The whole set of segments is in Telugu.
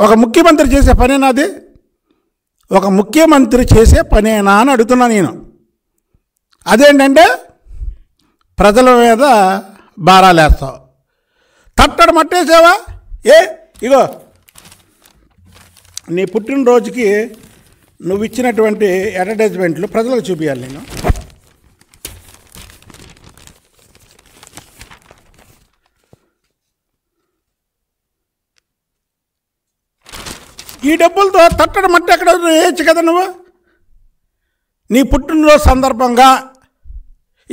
ఒక ముఖ్యమంత్రి చేసే పనేనా అది? ఒక ముఖ్యమంత్రి చేసే పనేనా అని అడుగుతున్నా నేను. అదేంటంటే ప్రజల మీద భారాలేస్తావు. తట్టడు మట్టేసావా? ఇగో నీ పుట్టినరోజుకి నువ్వు ఇచ్చినటువంటి అడ్వర్టైజ్మెంట్లు ప్రజలకు చూపించాలి నేను. ఈ డబ్బులతో తట్టడం మట్టి ఎక్కడ వేయచ్చు కదా నువ్వు. నీ పుట్టినరోజు సందర్భంగా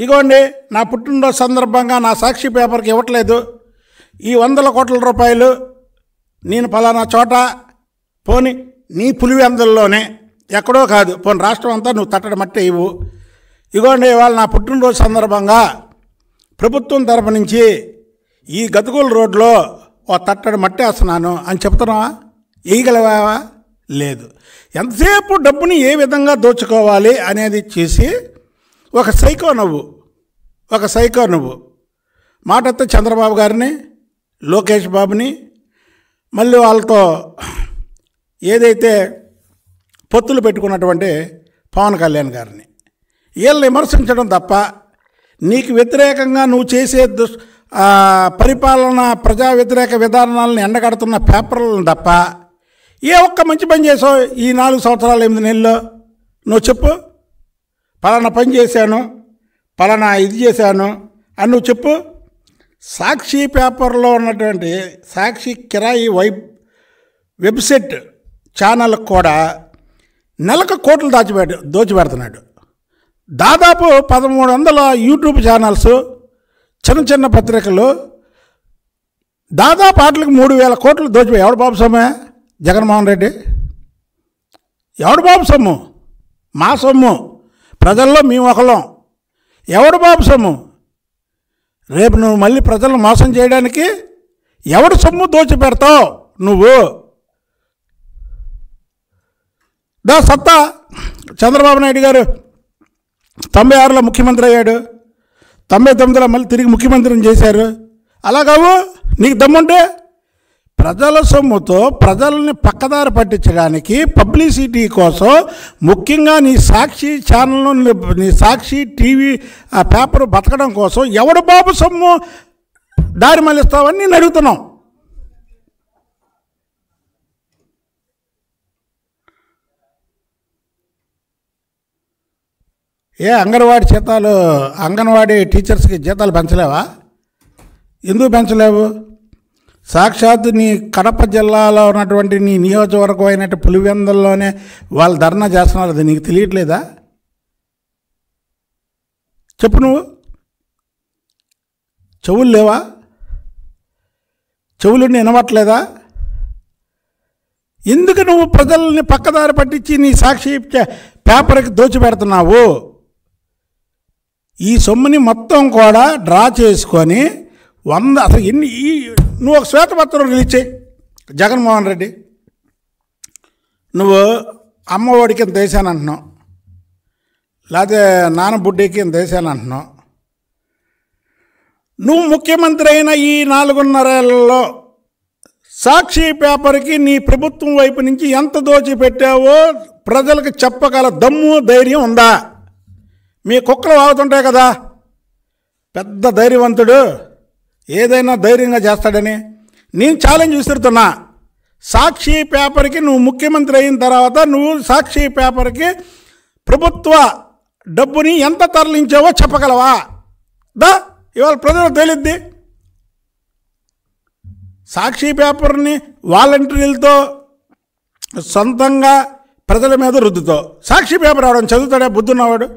ఇగోండి, నా పుట్టినరోజు సందర్భంగా నా సాక్షి పేపర్కి ఇవ్వట్లేదు, ఈ 100 కోట్ల రూపాయలు నేను పలానా చోట, పోని నీ పులివెందుల్లోనే ఎక్కడో కాదు, పోని రాష్ట్రం అంతా నువ్వు తట్టడం మట్టి ఇవ్వు. ఇగోండి, ఇవాళ నా పుట్టినరోజు సందర్భంగా ప్రభుత్వం తరపు నుంచి ఈ గతుకుల రోడ్లో ఓ తట్టడి మట్టి వేస్తున్నాను అని చెప్తున్నావా? వేయగలవా? లేదు. ఎంతసేపు డబ్బుని ఏ విధంగా దోచుకోవాలి అనేది చేసి ఒక సైకో నువ్వు మాటతో చంద్రబాబు గారిని, లోకేష్ బాబుని, మళ్ళీ వాళ్ళతో ఏదైతే పొత్తులు పెట్టుకున్నటువంటి పవన్ కళ్యాణ్ గారిని వీళ్ళని విమర్శించడం తప్ప, నీకు వ్యతిరేకంగా నువ్వు చేసే పరిపాలన ప్రజా వ్యతిరేక విధానాలను ఎండగడుతున్న పేపర్లను తప్ప ఏ ఒక్క మంచి పని చేసావు ఈ 4 సంవత్సరాలు 8 నెలల్లో? నువ్వు చెప్పు. పలానా పని చేశాను, పలానా ఇది చేశాను అని నువ్వు చెప్పు. సాక్షి పేపర్లో ఉన్నటువంటి సాక్షి కిరాయి వెబ్సైట్ ఛానల్కి కూడా నెలకు కోట్లు దోచిపెడుతున్నాడు. దాదాపు 1300 యూట్యూబ్ ఛానల్స్, చిన్న పత్రికలు, దాదాపు వాటికి 3000 కోట్లు దోచిపోయి. ఎవడు బాబు సొమ్మే? జగన్మోహన్ రెడ్డి. ఎవడు బాబు సొమ్ము? మా సొమ్ము, ప్రజల్లో మేము ఒకళ్ళం. ఎవడు బాబు సొమ్ము? రేపు నువ్వు మళ్ళీ ప్రజలను మోసం చేయడానికి ఎవడు సొమ్ము దోచిపెడతావు నువ్వు? సత్తా చంద్రబాబు నాయుడు గారు 96లో ముఖ్యమంత్రి అయ్యాడు, 99లో మళ్ళీ తిరిగి ముఖ్యమంత్రిని చేశారు. అలాగావు నీకు దమ్ముంటే ప్రజల సొమ్ముతో ప్రజల్ని పక్కదారి పట్టించడానికి, పబ్లిసిటీ కోసం, ముఖ్యంగా నీ సాక్షి ఛానల్ను, నీ సాక్షి టీవీ ఆ పేపర్ బతకడం కోసం ఎవడు బాబు సొమ్ము దారి మళ్ళిస్తావని నేను అడుగుతున్నాం. అంగన్వాడీ టీచర్స్కి జీతాలు పెంచలేవా? ఎందుకు పెంచలేవు? సాక్షాత్తు నీ కడప జిల్లాలో ఉన్నటువంటి నీ నియోజకవర్గం అయినట్టు పులివెందుల్లోనే వాళ్ళు ధర్నా చేస్తున్నారు. అది నీకు తెలియట్లేదా? చెప్పు. నువ్వు చెవులు లేవా? చెవులు వినవట్లేదా? ఎందుకు నువ్వు ప్రజల్ని పక్కదారి పట్టించి నీ సాక్షి పేపర్కి దోచిపెడుతున్నావు? ఈ సొమ్ముని మొత్తం కూడా డ్రా చేసుకొని అసలు నువ్వు ఒక శ్వేతపత్రం రిలీజ్ చేయి. జగన్మోహన్ రెడ్డి, నువ్వు అమ్మఒడికి ఇంత వేసాను అంటున్నావు, లేకపోతే నానబుడ్డికి ఇంత వేసాను అంటున్నావు. నువ్వు ముఖ్యమంత్రి అయిన ఈ 4.5 ఏళ్లలో సాక్షి పేపర్కి నీ ప్రభుత్వం వైపు నుంచి ఎంత దోచిపెట్టావో ప్రజలకు చెప్పగల దమ్ము, ధైర్యం ఉందా? మీ కుక్కలు వాగుతుంటాయి కదా, పెద్ద ధైర్యవంతుడు ఏదైనా ధైర్యంగా చేస్తాడని. నేను ఛాలెంజ్ విసురుతున్నా. సాక్షి పేపర్కి నువ్వు ముఖ్యమంత్రి అయిన తర్వాత నువ్వు సాక్షి పేపర్కి ప్రభుత్వ డబ్బుని ఎంత తరలించావో చెప్పగలవా? ఇవాళ ప్రజలకు తెలియద్ది. సాక్షి పేపర్ని వాలంటీర్లతో సొంతంగా ప్రజల మీద రుద్దుతో. సాక్షి పేపర్ ఎవడన్నా చదువుతాడా? బుద్ధున్నవాడు.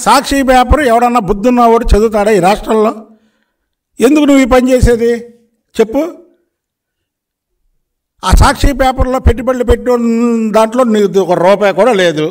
సాక్షి పేపర్ ఎవడన్నా బుద్ధున్నవాడు చదువుతాడా ఈ రాష్ట్రంలో? ఎందుకు నువ్వు ఈ పని చేసేది చెప్పు. ఆ సాక్షి పేపర్లో పెట్టుబడులు పెట్టిన దాంట్లో నీకు 1 రూపాయి కూడా లేదు.